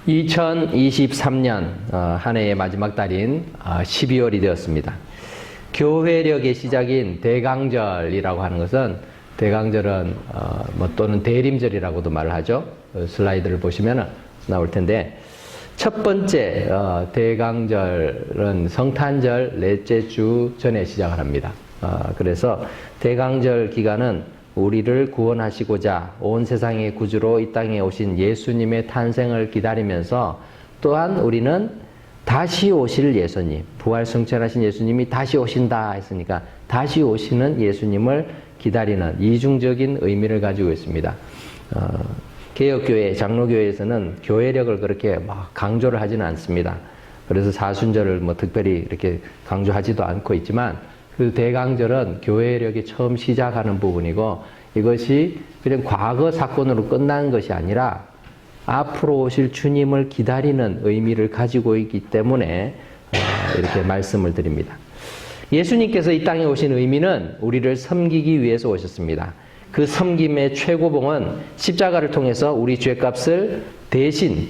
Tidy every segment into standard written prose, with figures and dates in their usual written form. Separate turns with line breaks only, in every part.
2023년 한 해의 마지막 달인 12월이 되었습니다. 교회력의 시작인 대강절이라고 하는 것은, 대강절은 또는 대림절이라고도 말을 하죠. 슬라이드를 보시면 나올 텐데, 첫 번째 대강절은 성탄절 넷째 주 전에 시작을 합니다. 그래서 대강절 기간은 우리를 구원하시고자 온 세상의 구주로 이 땅에 오신 예수님의 탄생을 기다리면서, 또한 우리는 다시 오실 예수님, 부활 승천하신 예수님이 다시 오신다 했으니까 다시 오시는 예수님을 기다리는 이중적인 의미를 가지고 있습니다. 개혁교회, 장로교회에서는 교회력을 그렇게 막 강조를 하지는 않습니다. 그래서 사순절을 특별히 이렇게 강조하지도 않고 있지만, 그 대강절은 교회력이 처음 시작하는 부분이고, 이것이 그냥 과거 사건으로 끝난 것이 아니라 앞으로 오실 주님을 기다리는 의미를 가지고 있기 때문에 이렇게 말씀을 드립니다. 예수님께서 이 땅에 오신 의미는 우리를 섬기기 위해서 오셨습니다. 그 섬김의 최고봉은 십자가를 통해서 우리 죄값을 대신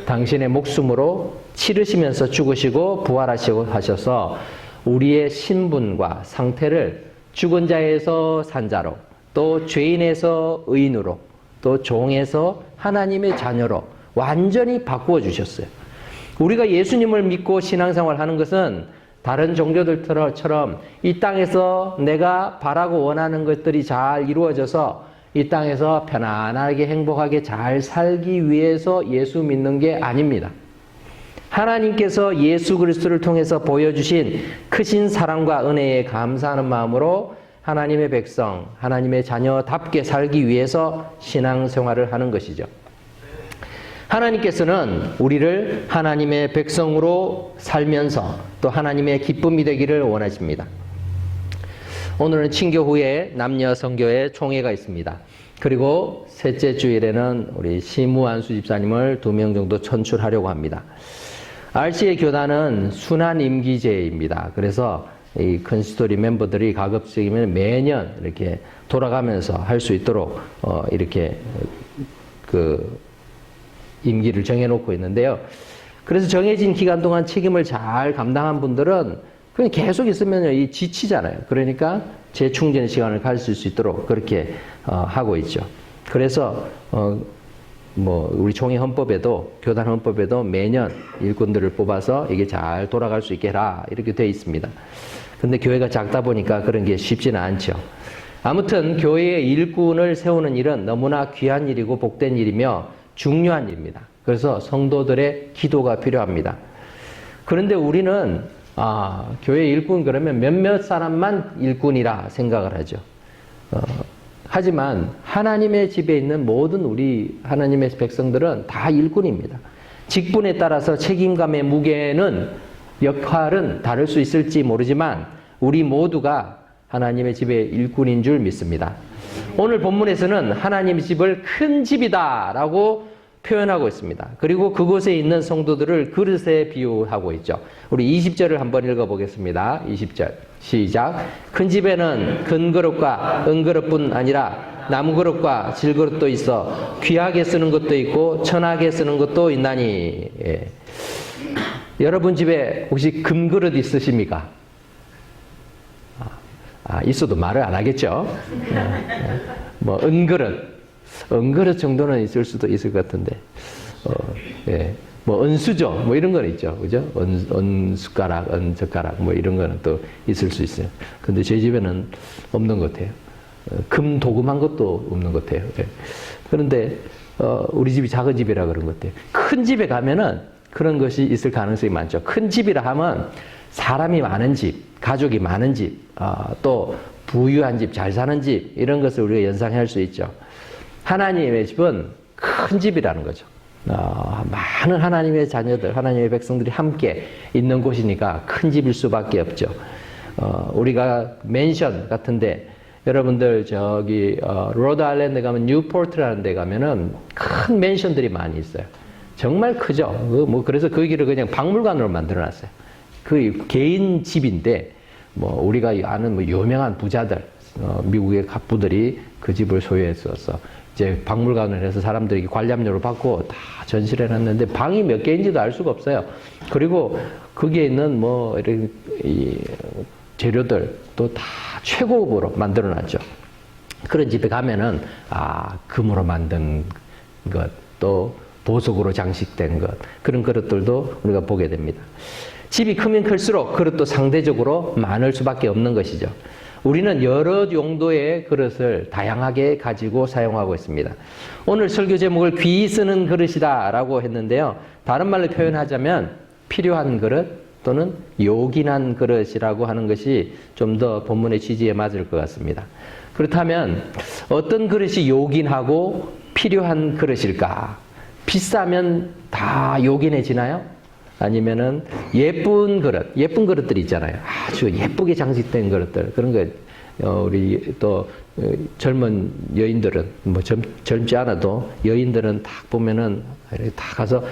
당신의 목숨으로 치르시면서 죽으시고 부활하시고 하셔서 우리의 신분과 상태를 죽은 자에서 산 자로, 또 죄인에서 의인으로, 또 종에서 하나님의 자녀로 완전히 바꾸어 주셨어요. 우리가 예수님을 믿고 신앙생활 하는 것은 다른 종교들처럼 이 땅에서 내가 바라고 원하는 것들이 잘 이루어져서 이 땅에서 편안하게 행복하게 잘 살기 위해서 예수 믿는 게 아닙니다. 하나님께서 예수 그리스도를 통해서 보여주신 크신 사랑과 은혜에 감사하는 마음으로 하나님의 백성, 하나님의 자녀답게 살기 위해서 신앙생활을 하는 것이죠. 하나님께서는 우리를 하나님의 백성으로 살면서 또 하나님의 기쁨이 되기를 원하십니다. 오늘은 친교 후에 남녀 선교회 총회가 있습니다. 그리고 셋째 주일에는 우리 심우한수 집사님을 2명 정도 천출하려고 합니다. RC의 교단은 순환 임기제입니다. 그래서 이 컨시스토리 멤버들이 가급적이면 매년 이렇게 돌아가면서 할 수 있도록 이렇게 그 임기를 정해놓고 있는데요. 그래서 정해진 기간 동안 책임을 잘 감당한 분들은 그냥 계속 있으면 이 지치잖아요. 그러니까 재충전 시간을 가질 수 있도록 그렇게 하고 있죠. 그래서 우리 총회 헌법에도, 교단 헌법에도 매년 일꾼들을 뽑아서 이게 잘 돌아갈 수 있게 해라, 이렇게 되어 있습니다. 근데 교회가 작다 보니까 그런 게 쉽지는 않죠. 아무튼 교회의 일꾼을 세우는 일은 너무나 귀한 일이고 복된 일이며 중요한 일입니다. 그래서 성도들의 기도가 필요합니다. 그런데 우리는 교회 일꾼 그러면 몇몇 사람만 일꾼이라 생각을 하죠. 하지만 하나님의 집에 있는 모든 우리 하나님의 백성들은 다 일꾼입니다. 직분에 따라서 책임감의 무게는, 역할은 다를 수 있을지 모르지만 우리 모두가 하나님의 집의 일꾼인 줄 믿습니다. 오늘 본문에서는 하나님의 집을 큰 집이다 라고 표현하고 있습니다. 그리고 그곳에 있는 성도들을 그릇에 비유하고 있죠. 우리 20절을 한번 읽어보겠습니다. 20절 시작. 큰 집에는 큰 그릇과 은그릇뿐 아니라 나무 그릇과 질그릇도 있어 귀하게 쓰는 것도 있고 천하게 쓰는 것도 있나니. 예. 여러분 집에 혹시 금그릇 있으십니까? 있어도 말을 안 하겠죠. 은그릇 정도는 있을 수도 있을 것 같은데, 은수저, 이런 건 있죠. 그죠? 은숟가락, 은젓가락, 이런 거는 또 있을 수 있어요. 근데 제 집에는 없는 것 같아요. 금 도금한 것도 없는 것 같아요. 예. 그런데, 우리 집이 작은 집이라 그런 것 같아요. 큰 집에 가면은 그런 것이 있을 가능성이 많죠. 큰 집이라 하면 사람이 많은 집, 가족이 많은 집, 또 부유한 집, 잘 사는 집, 이런 것을 우리가 연상할 수 있죠. 하나님의 집은 큰 집이라는 거죠. 많은 하나님의 자녀들, 하나님의 백성들이 함께 있는 곳이니까 큰 집일 수밖에 없죠. 우리가 맨션 같은데, 여러분들 로드 아일랜드 가면 뉴포트라는 데 가면은 큰 맨션들이 많이 있어요. 정말 크죠. 그래서 거기를 그냥 박물관으로 만들어 놨어요. 그 개인 집인데, 우리가 아는 유명한 부자들, 미국의 갑부들이 그 집을 소유했어서 이제 박물관을 해서 사람들이 관람료를 받고 다 전시를 해놨는데 방이 몇 개인지도 알 수가 없어요. 그리고 거기에 있는 뭐 이런 이 재료들도 다 최고급으로 만들어놨죠. 그런 집에 가면은 금으로 만든 것, 또 보석으로 장식된 것, 그런 그릇들도 우리가 보게 됩니다. 집이 크면 클수록 그릇도 상대적으로 많을 수밖에 없는 것이죠. 우리는 여러 용도의 그릇을 다양하게 가지고 사용하고 있습니다. 오늘 설교 제목을 귀히 쓰는 그릇이다 라고 했는데요. 다른 말로 표현하자면 필요한 그릇 또는 요긴한 그릇이라고 하는 것이 좀 더 본문의 취지에 맞을 것 같습니다. 그렇다면 어떤 그릇이 요긴하고 필요한 그릇일까? 비싸면 다 요긴해지나요? 아니면은 예쁜 그릇들 있잖아요. 아주 예쁘게 장식된 그릇들. 그런 거, 우리 또 젊은 여인들은, 뭐 젊지 않아도 여인들은 딱 보면은 다 가서,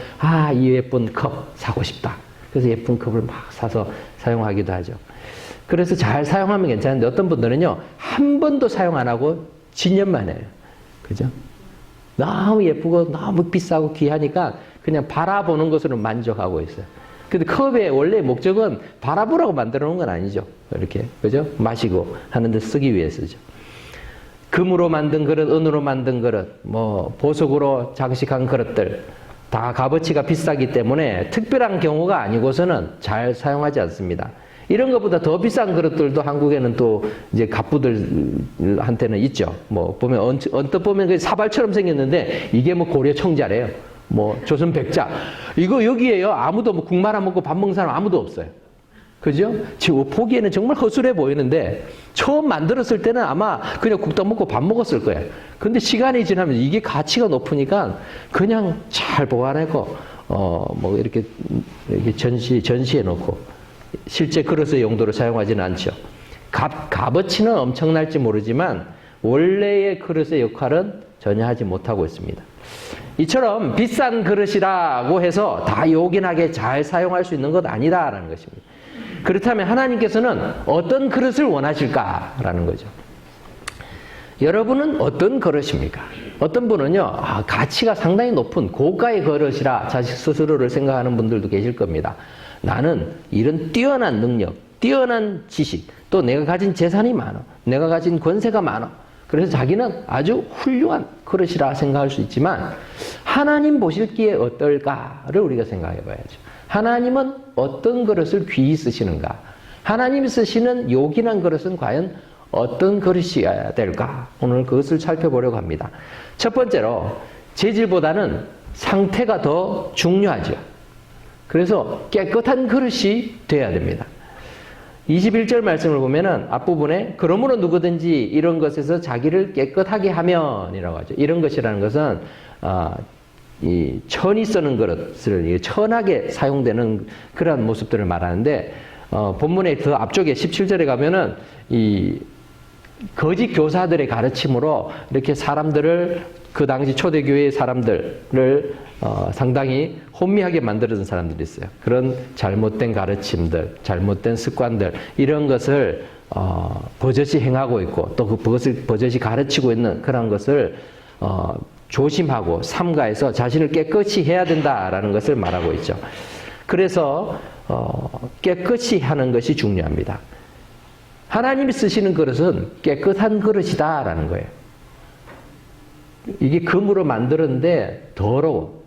이 예쁜 컵 사고 싶다. 그래서 예쁜 컵을 막 사서 사용하기도 하죠. 그래서 잘 사용하면 괜찮은데 어떤 분들은요, 한 번도 사용 안 하고 진열만 해요. 그죠? 너무 예쁘고 너무 비싸고 귀하니까 그냥 바라보는 것으로 만족하고 있어요. 근데 컵의 원래 목적은 바라보라고 만들어 놓은 건 아니죠. 이렇게. 그죠? 마시고 하는데 쓰기 위해서죠. 금으로 만든 그릇, 은으로 만든 그릇, 뭐, 보석으로 장식한 그릇들, 다 값어치가 비싸기 때문에 특별한 경우가 아니고서는 잘 사용하지 않습니다. 이런 것보다 더 비싼 그릇들도 한국에는 또 이제 갑부들한테는 있죠. 뭐 보면 언뜻 보면 그 사발처럼 생겼는데 이게 뭐 고려 청자래요. 뭐 조선 백자. 이거 여기에요. 아무도 뭐 국 말아 먹고 밥 먹는 사람 아무도 없어요. 그죠? 지금 보기에는 정말 허술해 보이는데 처음 만들었을 때는 아마 그냥 국도 먹고 밥 먹었을 거예요. 근데 시간이 지나면 이게 가치가 높으니까 그냥 잘 보관하고 뭐 이렇게 전시해 놓고 실제 그릇의 용도로 사용하지는 않죠. 값어치는 엄청날지 모르지만 원래의 그릇의 역할은 전혀 하지 못하고 있습니다. 이처럼 비싼 그릇이라고 해서 다 요긴하게 잘 사용할 수 있는 것 아니다라는 것입니다. 그렇다면 하나님께서는 어떤 그릇을 원하실까라는 거죠. 여러분은 어떤 그릇입니까? 어떤 분은요, 가치가 상당히 높은 고가의 그릇이라 자식 스스로를 생각하는 분들도 계실 겁니다. 나는 이런 뛰어난 능력, 뛰어난 지식, 또 내가 가진 재산이 많아, 내가 가진 권세가 많아. 그래서 자기는 아주 훌륭한 그릇이라 생각할 수 있지만 하나님 보실기에 어떨까를 우리가 생각해 봐야죠. 하나님은 어떤 그릇을 귀히 쓰시는가? 하나님이 쓰시는 요긴한 그릇은 과연 어떤 그릇이어야 될까? 오늘 그것을 살펴보려고 합니다. 첫 번째로 재질보다는 상태가 더 중요하죠. 그래서 깨끗한 그릇이 돼야 됩니다. 21절 말씀을 보면은 앞부분에 그러므로 누구든지 이런 것에서 자기를 깨끗하게 하면이라고 하죠. 이런 것이라는 것은 이 천이 쓰는 그릇을 천하게 사용되는 그런 모습들을 말하는데 본문의 그 앞쪽에 17절에 가면은 이 거짓 교사들의 가르침으로 이렇게 사람들을 그 당시 초대교회의 사람들을 상당히 혼미하게 만들어준 사람들이 있어요. 그런 잘못된 가르침들, 잘못된 습관들 이런 것을 버젓이 행하고 있고 또 그것을 버젓이 가르치고 있는 그런 것을 조심하고 삼가해서 자신을 깨끗이 해야 된다라는 것을 말하고 있죠. 그래서 깨끗이 하는 것이 중요합니다. 하나님이 쓰시는 그릇은 깨끗한 그릇이다라는 거예요. 이게 금으로 만들었는데 더러워.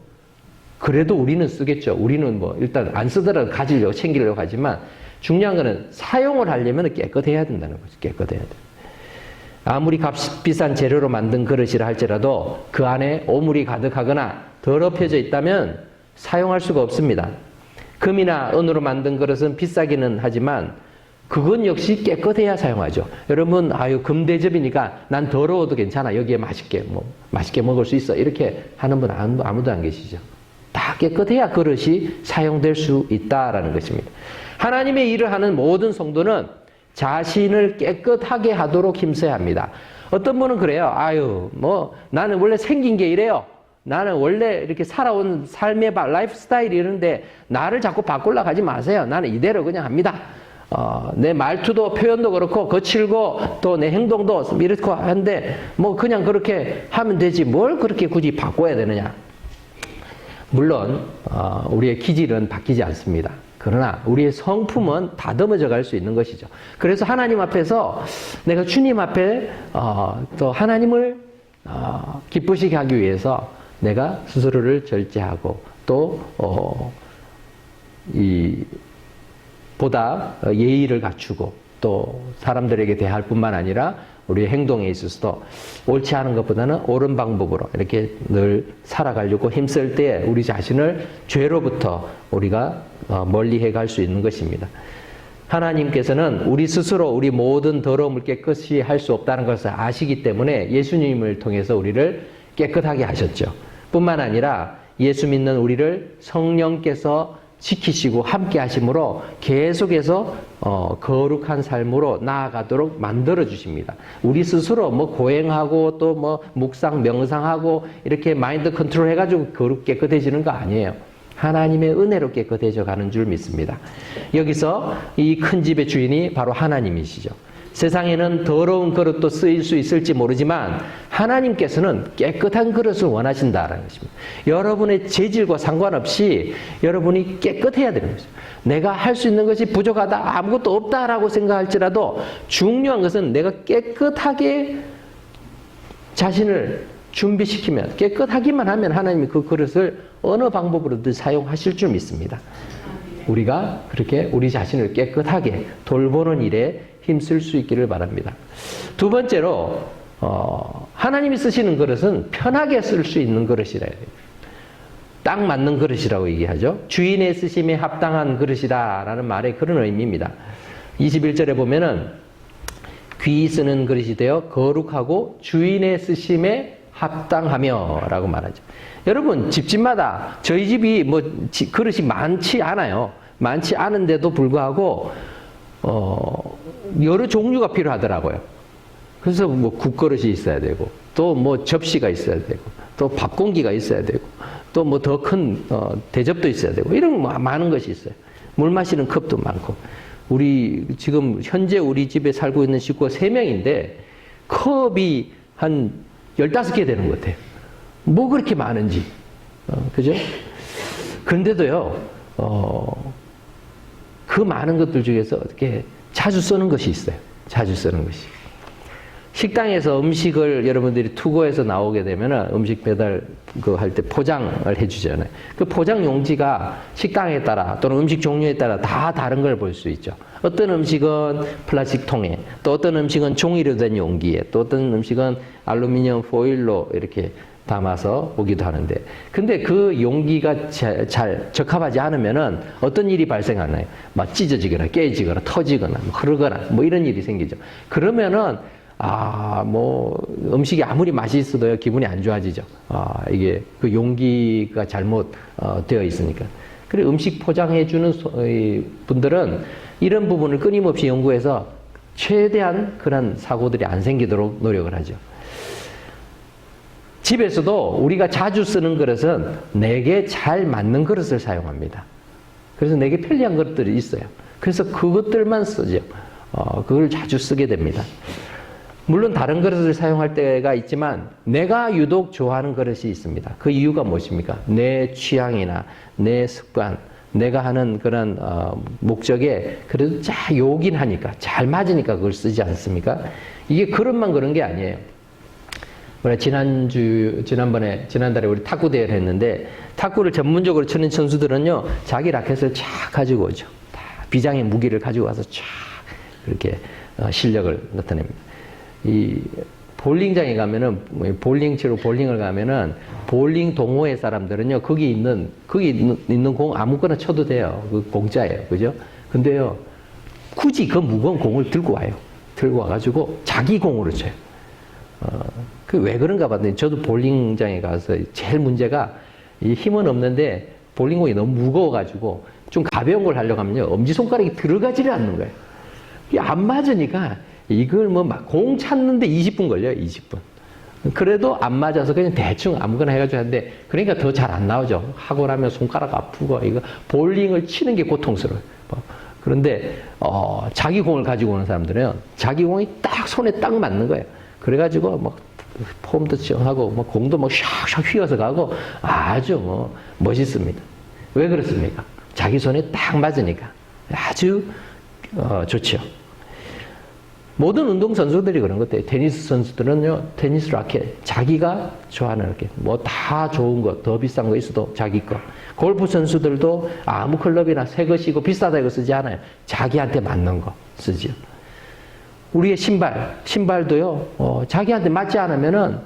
그래도 우리는 쓰겠죠. 우리는 뭐 일단 안 쓰더라도 가지려고 챙기려고 하지만 중요한 거는 사용을 하려면 깨끗해야 된다는 거죠. 깨끗해야 돼. 아무리 비싼 재료로 만든 그릇이라 할지라도 그 안에 오물이 가득하거나 더럽혀져 있다면 사용할 수가 없습니다. 금이나 은으로 만든 그릇은 비싸기는 하지만 그건 역시 깨끗해야 사용하죠. 여러분, 금 대접이니까 난 더러워도 괜찮아. 여기에 맛있게 먹을 수 있어. 이렇게 하는 분 아무도 안 계시죠. 다 깨끗해야 그릇이 사용될 수 있다라는 것입니다. 하나님의 일을 하는 모든 성도는 자신을 깨끗하게 하도록 힘써야 합니다. 어떤 분은 그래요. 나는 원래 생긴 게 이래요. 나는 원래 이렇게 살아온 삶의 라이프 스타일이 이런데 나를 자꾸 바꾸려고 하지 마세요. 나는 이대로 그냥 합니다. 내 말투도 표현도 그렇고 거칠고 또 내 행동도 이렇고 한데 뭐 그냥 그렇게 하면 되지 뭘 그렇게 굳이 바꿔야 되느냐. 물론 우리의 기질은 바뀌지 않습니다. 그러나 우리의 성품은 다듬어져 갈 수 있는 것이죠. 그래서 하나님 앞에서 내가 주님 앞에 또 하나님을 기쁘시게 하기 위해서 내가 스스로를 절제하고 또 보다 예의를 갖추고 또 사람들에게 대할 뿐만 아니라 우리의 행동에 있어서도 옳지 않은 것보다는 옳은 방법으로 이렇게 늘 살아가려고 힘쓸 때 우리 자신을 죄로부터 우리가 멀리해 갈 수 있는 것입니다. 하나님께서는 우리 스스로 우리 모든 더러움을 깨끗이 할 수 없다는 것을 아시기 때문에 예수님을 통해서 우리를 깨끗하게 하셨죠. 뿐만 아니라 예수 믿는 우리를 성령께서 지키시고 함께 하심으로 계속해서 거룩한 삶으로 나아가도록 만들어 주십니다. 우리 스스로 뭐 고행하고 또 뭐 묵상 명상하고 이렇게 마인드 컨트롤 해가지고 깨끗해지는 거 아니에요. 하나님의 은혜로 깨끗해져 가는 줄 믿습니다. 여기서 이 큰 집의 주인이 바로 하나님이시죠. 세상에는 더러운 그릇도 쓰일 수 있을지 모르지만 하나님께서는 깨끗한 그릇을 원하신다는 것입니다. 여러분의 재질과 상관없이 여러분이 깨끗해야 되는 것이죠. 내가 할 수 있는 것이 부족하다, 아무것도 없다라고 생각할지라도 중요한 것은 내가 깨끗하게 자신을 준비시키면, 깨끗하기만 하면 하나님이 그 그릇을 어느 방법으로든 사용하실 줄 믿습니다. 우리가 그렇게 우리 자신을 깨끗하게 돌보는 일에 힘쓸 수 있기를 바랍니다. 두 번째로 하나님이 쓰시는 그릇은 편하게 쓸 수 있는 그릇이라 해요. 딱 맞는 그릇이라고 얘기하죠. 주인의 쓰심에 합당한 그릇이다라는 말의 그런 의미입니다. 21절에 보면은 귀히 쓰는 그릇이 되어 거룩하고 주인의 쓰심에 합당하며 라고 말하죠. 여러분 집집마다 저희 집이 뭐 그릇이 많지 않아요. 많지 않은데도 불구하고 여러 종류가 필요하더라고요. 그래서 뭐 국그릇이 있어야 되고 또 뭐 접시가 있어야 되고 또 밥공기가 있어야 되고 또 뭐 더 큰 대접도 있어야 되고 이런 많은 것이 있어요. 물 마시는 컵도 많고 우리 지금 현재 우리 집에 살고 있는 식구가 3명인데 컵이 한 15개 되는 것 같아요. 뭐 그렇게 많은지. 그죠? 근데도요, 그 많은 것들 중에서 어떻게 자주 쓰는 것이 있어요. 자주 쓰는 것이. 식당에서 음식을 여러분들이 투고해서 나오게 되면 음식 배달 할 때 포장을 해주잖아요. 그 포장 용지가 식당에 따라 또는 음식 종류에 따라 다 다른 걸 볼 수 있죠. 어떤 음식은 플라스틱 통에, 또 어떤 음식은 종이로 된 용기에, 또 어떤 음식은 알루미늄 포일로 이렇게 담아서 오기도 하는데, 근데 그 용기가 잘 적합하지 않으면은 어떤 일이 발생하나요? 막 찢어지거나 깨지거나 터지거나 흐르거나 뭐 이런 일이 생기죠. 그러면은 뭐 음식이 아무리 맛있어도요 기분이 안 좋아지죠. 이게 그 용기가 잘못 되어 있으니까. 그리고 음식 포장해 주는 분들은 이런 부분을 끊임없이 연구해서 최대한 그런 사고들이 안 생기도록 노력을 하죠. 집에서도 우리가 자주 쓰는 그릇은 내게 잘 맞는 그릇을 사용합니다. 그래서 내게 편리한 그릇들이 있어요. 그래서 그것들만 쓰죠. 그걸 자주 쓰게 됩니다. 물론 다른 그릇을 사용할 때가 있지만 내가 유독 좋아하는 그릇이 있습니다. 그 이유가 무엇입니까? 내 취향이나 내 습관, 내가 하는 그런 목적에 그래도 잘 요긴하니까, 잘 맞으니까 그걸 쓰지 않습니까? 이게 그릇만 그런 게 아니에요. 우리 지난달에 우리 탁구 대회를 했는데 탁구를 전문적으로 치는 선수들은요 자기 라켓을 쫙 가지고 오죠. 다 비장의 무기를 가지고 와서 쫙 그렇게 실력을 나타냅니다. 이 볼링장에 가면은 볼링 치러 볼링을 가면은 볼링 동호회 사람들은요 거기 있는 공 아무거나 쳐도 돼요. 그 공짜예요, 그죠? 근데요 굳이 그 무거운 공을 들고 와요. 들고 와가지고 자기 공으로 쳐요. 그 왜 그런가 봤더니 저도 볼링장에 가서 제일 문제가 이 힘은 없는데 볼링공이 너무 무거워가지고 좀 가벼운 걸 하려고 하면요 엄지손가락이 들어가지를 않는 거예요. 이게 안 맞으니까 이걸 뭐 막 공 찾는데 20분 걸려요. 20분. 그래도 안 맞아서 그냥 대충 아무거나 해가지고 하는데 그러니까 더 잘 안 나오죠. 하고 나면 손가락 아프고 이거 볼링을 치는 게 고통스러워요. 그런데 자기 공을 가지고 오는 사람들은 자기 공이 딱 손에 딱 맞는 거예요. 그래가지고 막 폼도 정하고 뭐 공도 막 샥샥 휘어서 가고 아주 뭐 멋있습니다. 왜 그렇습니까? 자기 손에 딱 맞으니까 아주 좋죠. 모든 운동선수들이 그런 것 같아요. 테니스 선수들은요, 테니스 라켓, 자기가 좋아하는 라켓, 뭐 다 좋은 거, 더 비싼 거 있어도 자기 거. 골프 선수들도 아무 클럽이나 새 것이고 비싸다 이거 쓰지 않아요. 자기한테 맞는 거 쓰지요. 우리의 신발도요, 자기한테 맞지 않으면은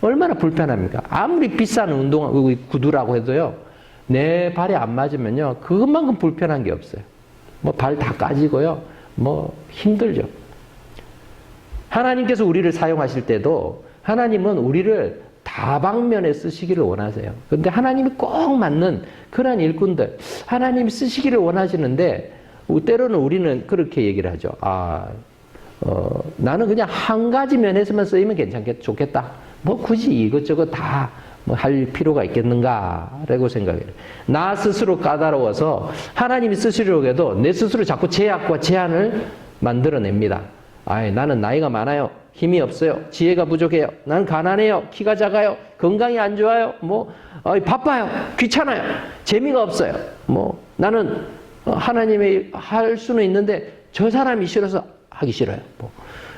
얼마나 불편합니까? 아무리 비싼 운동 구두라고 해도요, 내 발에 안 맞으면요, 그것만큼 불편한 게 없어요. 뭐 발 다 까지고요, 뭐 힘들죠. 하나님께서 우리를 사용하실 때도 하나님은 우리를 다방면에 쓰시기를 원하세요. 그런데 하나님이 꼭 맞는 그런 일꾼들, 하나님이 쓰시기를 원하시는데 때로는 우리는 그렇게 얘기를 하죠. 나는 그냥 한 가지 면에서만 쓰이면 좋겠다. 뭐 굳이 이것저것 다 뭐 할 필요가 있겠는가라고 생각해요. 나 스스로 까다로워서 하나님이 쓰시려고 해도 내 스스로 자꾸 제약과 제한을 만들어냅니다. 나는 나이가 많아요. 힘이 없어요. 지혜가 부족해요. 나는 가난해요. 키가 작아요. 건강이 안 좋아요. 바빠요. 귀찮아요. 재미가 없어요. 나는 하나님이 할 수는 있는데 저 사람이 싫어서 하기 싫어요.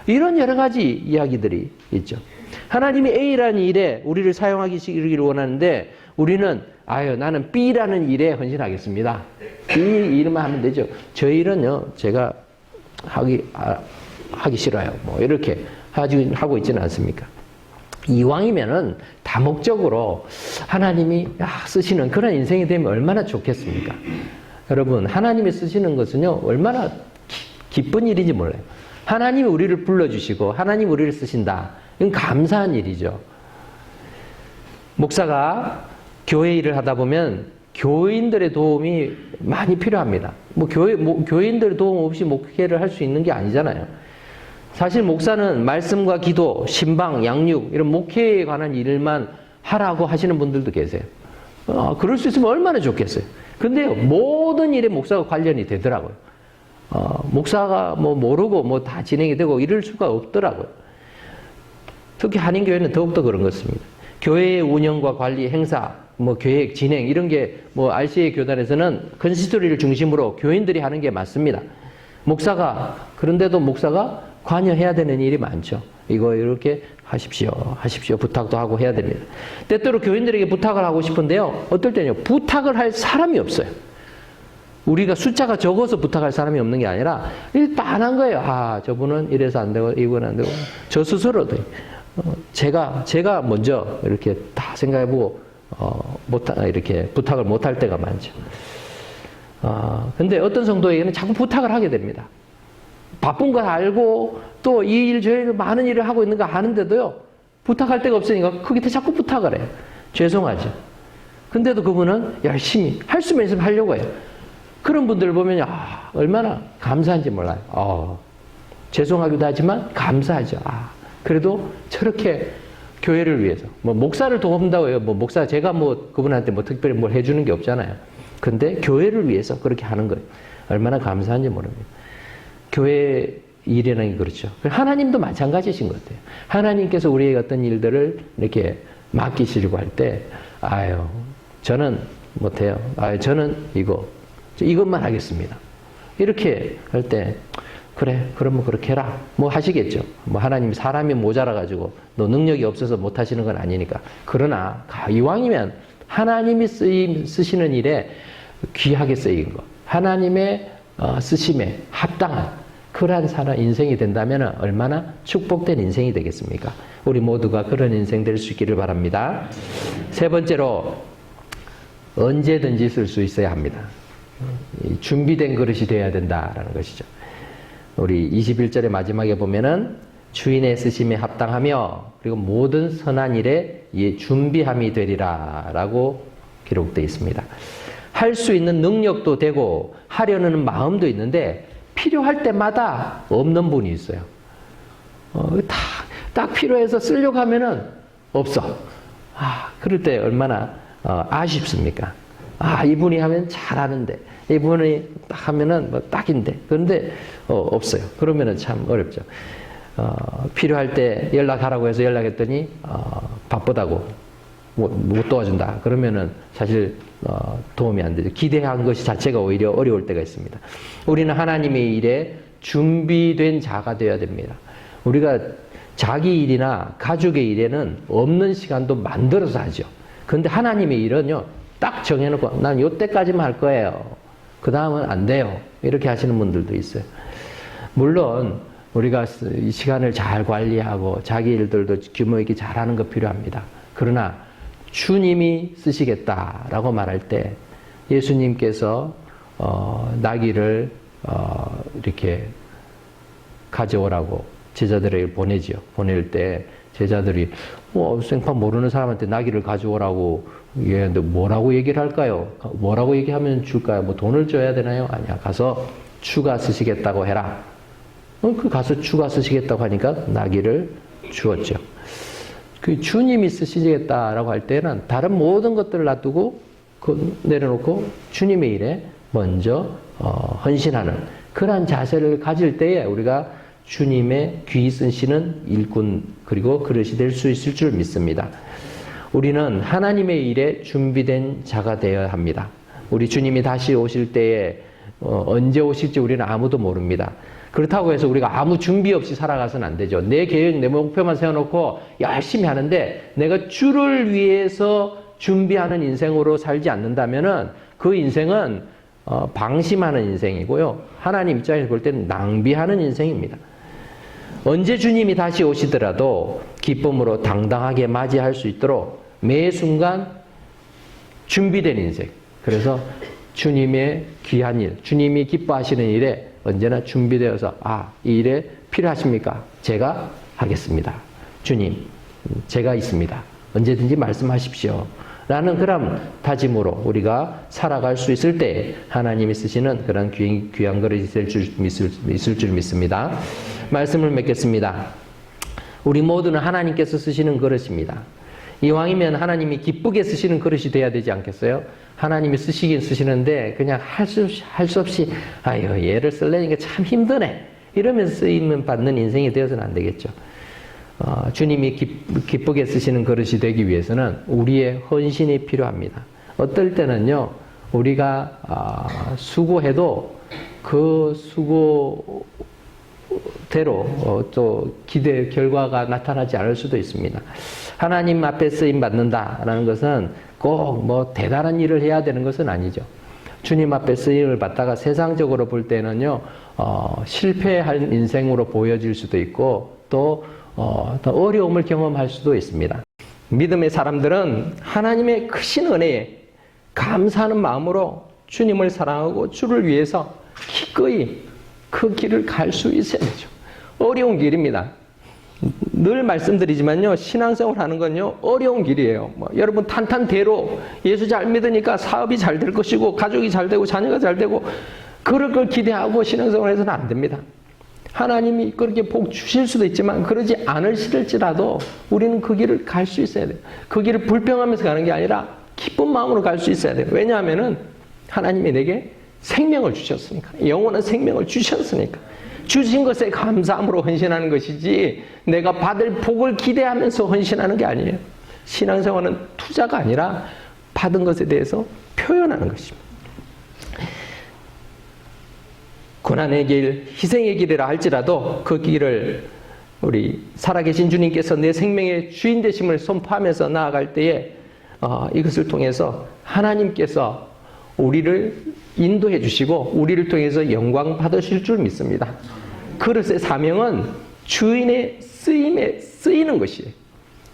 이런 여러 가지 이야기들이 있죠. 하나님이 A라는 일에 우리를 사용하기를 원하는데 우리는 나는 B라는 일에 헌신하겠습니다. 이 일만 하면 되죠. 저 일은요, 제가 하기 싫어요. 이렇게 하고 있지는 않습니까? 이왕이면은 다목적으로 하나님이 쓰시는 그런 인생이 되면 얼마나 좋겠습니까? 여러분, 하나님이 쓰시는 것은요, 얼마나 기쁜 일인지 몰라요. 하나님이 우리를 불러주시고 하나님이 우리를 쓰신다. 이건 감사한 일이죠. 목사가 교회 일을 하다 보면 교인들의 도움이 많이 필요합니다. 교인들의 도움 없이 목회를 할 수 있는 게 아니잖아요. 사실 목사는 말씀과 기도, 신방, 양육 이런 목회에 관한 일만 하라고 하시는 분들도 계세요. 그럴 수 있으면 얼마나 좋겠어요. 근데 모든 일에 목사가 관련이 되더라고요. 목사가 모르고 다 진행이 되고 이럴 수가 없더라고요. 특히 한인교회는 더욱더 그런 것 같습니다. 교회의 운영과 관리, 행사, 계획, 진행 이런 게 RCA 교단에서는 컨시스토리를 중심으로 교인들이 하는 게 맞습니다. 그런데도 목사가 관여해야 되는 일이 많죠. 이거 이렇게 하십시오 부탁도 하고 해야 됩니다. 때때로 교인들에게 부탁을 하고 싶은데요, 어떨 때는요, 부탁을 할 사람이 없어요. 우리가 숫자가 적어서 부탁할 사람이 없는 게 아니라 빤한 거예요. 저분은 이래서 안 되고 이건 안 되고. 저 스스로도 제가 먼저 이렇게 다 생각해보고 이렇게 부탁을 못할 때가 많죠. 근데 어떤 성도에게는 자꾸 부탁을 하게 됩니다. 바쁜 걸 알고 또 이 일, 저 일, 많은 일을 하고 있는 거 아는데도요, 부탁할 데가 없으니까 그 밑에 자꾸 부탁을 해요. 죄송하죠. 근데도 그분은 열심히 할 수만 있으면 하려고 해요. 그런 분들을 보면 얼마나 감사한지 몰라요. 죄송하기도 하지만 감사하죠. 그래도 저렇게 교회를 위해서 목사를 도움다고 해요. 제가 그분한테 특별히 뭘 해주는 게 없잖아요. 근데 교회를 위해서 그렇게 하는 거예요. 얼마나 감사한지 모릅니다. 교회 일이라는 게 그렇죠. 하나님도 마찬가지신 것 같아요. 하나님께서 우리에게 어떤 일들을 이렇게 맡기시려고 할 때, 저는 못해요. 저는 이것만 하겠습니다. 이렇게 할 때, 그래, 그러면 그렇게 해라. 하시겠죠. 하나님이 사람이 모자라가지고, 너 능력이 없어서 못 하시는 건 아니니까. 그러나, 이왕이면 하나님이 쓰시는 일에 귀하게 쓰인 것, 하나님의 쓰심에 합당한 그러한 인생이 된다면 얼마나 축복된 인생이 되겠습니까? 우리 모두가 그런 인생 될 수 있기를 바랍니다. 세 번째로, 언제든지 쓸 수 있어야 합니다. 준비된 그릇이 되어야 된다라는 것이죠. 우리 21절의 마지막에 보면은 주인의 쓰심에 합당하며 그리고 모든 선한 일에 준비함이 되리라 라고 기록되어 있습니다. 할 수 있는 능력도 되고 하려는 마음도 있는데 필요할 때마다 없는 분이 있어요. 딱 필요해서 쓰려고 하면은 없어. 그럴 때 얼마나 아쉽습니까? 아, 이분이 하면 잘하는데, 이분이 딱 하면은 뭐 딱인데. 그런데 없어요. 그러면은 참 어렵죠. 필요할 때 연락하라고 해서 연락했더니 바쁘다고 못 도와준다. 그러면은 사실 도움이 안 되죠. 기대한 것이 자체가 오히려 어려울 때가 있습니다. 우리는 하나님의 일에 준비된 자가 되어야 됩니다. 우리가 자기 일이나 가족의 일에는 없는 시간도 만들어서 하죠. 그런데 하나님의 일은요, 딱 정해놓고 난 요때까지만 할 거예요. 그 다음은 안 돼요. 이렇게 하시는 분들도 있어요. 물론 우리가 이 시간을 잘 관리하고 자기 일들도 규모 있게 잘하는 거 필요합니다. 그러나 주님이 쓰시겠다라고 말할 때 예수님께서 나귀를 이렇게 가져오라고 제자들에게 보내지요. 보낼 때 제자들이 생판 모르는 사람한테 나귀를 가져오라고 얘기하는데 뭐라고 얘기를 할까요? 뭐라고 얘기하면 줄까요? 뭐 돈을 줘야 되나요? 아니야. 가서 주가 쓰시겠다고 해라. 그 가서 주가 쓰시겠다고 하니까 나귀를 주었죠. 그 주님이 쓰시겠다라고 할 때는 다른 모든 것들을 놔두고 내려놓고 주님의 일에 먼저 헌신하는 그러한 자세를 가질 때에 우리가 주님의 귀 쓰시는 일꾼 그리고 그릇이 될 수 있을 줄 믿습니다. 우리는 하나님의 일에 준비된 자가 되어야 합니다. 우리 주님이 다시 오실 때에 언제 오실지 우리는 아무도 모릅니다. 그렇다고 해서 우리가 아무 준비 없이 살아가서는 안 되죠. 내 계획, 내 목표만 세워놓고 열심히 하는데 내가 주를 위해서 준비하는 인생으로 살지 않는다면은 그 인생은 방심하는 인생이고요. 하나님 입장에서 볼 때는 낭비하는 인생입니다. 언제 주님이 다시 오시더라도 기쁨으로 당당하게 맞이할 수 있도록 매 순간 준비된 인생. 그래서 주님의 귀한 일, 주님이 기뻐하시는 일에 언제나 준비되어서 이 일에 필요하십니까? 제가 하겠습니다. 주님, 제가 있습니다. 언제든지 말씀하십시오. 라는 그런 다짐으로 우리가 살아갈 수 있을 때 하나님이 쓰시는 그런 귀한 그릇이 있을 줄 믿습니다. 말씀을 맺겠습니다. 우리 모두는 하나님께서 쓰시는 그릇입니다. 이왕이면 하나님이 기쁘게 쓰시는 그릇이 돼야 되지 않겠어요? 하나님이 쓰시긴 쓰시는데 그냥 할 수 없이 얘를 쓰려니까 참 힘드네 이러면서 쓰임을 받는 인생이 되어서는 안 되겠죠. 주님이 기쁘게 쓰시는 그릇이 되기 위해서는 우리의 헌신이 필요합니다. 어떨 때는요, 우리가 수고해도 그 수고대로 또 기대 결과가 나타나지 않을 수도 있습니다. 하나님 앞에 쓰임 받는다라는 것은 꼭 뭐 대단한 일을 해야 되는 것은 아니죠. 주님 앞에 쓰임을 받다가 세상적으로 볼 때는요, 실패한 인생으로 보여질 수도 있고 또 어려움을 경험할 수도 있습니다. 믿음의 사람들은 하나님의 크신 은혜에 감사하는 마음으로 주님을 사랑하고 주를 위해서 기꺼이 그 길을 갈 수 있어야 되죠. 어려운 길입니다. 늘 말씀드리지만요, 신앙생활 하는 건요, 어려운 길이에요. 여러분 탄탄대로 예수 잘 믿으니까 사업이 잘 될 것이고 가족이 잘 되고 자녀가 잘 되고 그럴 걸 기대하고 신앙생활 해서는 안 됩니다. 하나님이 그렇게 복 주실 수도 있지만 그러지 않으실지라도 우리는 그 길을 갈 수 있어야 돼요. 그 길을 불평하면서 가는 게 아니라 기쁜 마음으로 갈 수 있어야 돼요. 왜냐하면은 하나님이 내게 생명을 주셨으니까. 영원한 생명을 주셨으니까. 주신 것에 감사함으로 헌신하는 것이지 내가 받을 복을 기대하면서 헌신하는 게 아니에요. 신앙생활은 투자가 아니라 받은 것에 대해서 표현하는 것입니다. 고난의 길, 희생의 길이라 할지라도 그 길을 우리 살아계신 주님께서 내 생명의 주인 되심을 선포하면서 나아갈 때에 이것을 통해서 하나님께서 우리를 인도해 주시고 우리를 통해서 영광 받으실 줄 믿습니다. 그릇의 사명은 주인의 쓰임에 쓰이는 것이에요.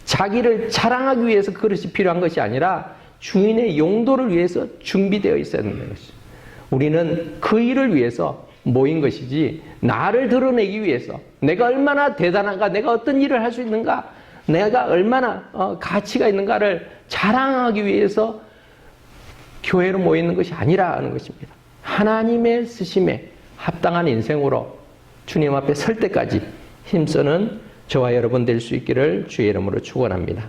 자기를 자랑하기 위해서 그릇이 필요한 것이 아니라 주인의 용도를 위해서 준비되어 있어야 된다는 것이죠. 우리는 그 일을 위해서 모인 것이지 나를 드러내기 위해서 내가 얼마나 대단한가, 내가 어떤 일을 할 수 있는가, 내가 얼마나 가치가 있는가를 자랑하기 위해서 교회로 모이는 것이 아니라는 것입니다. 하나님의 쓰심에 합당한 인생으로 주님 앞에 설 때까지 힘쓰는 저와 여러분 될 수 있기를 주의 이름으로 축원합니다.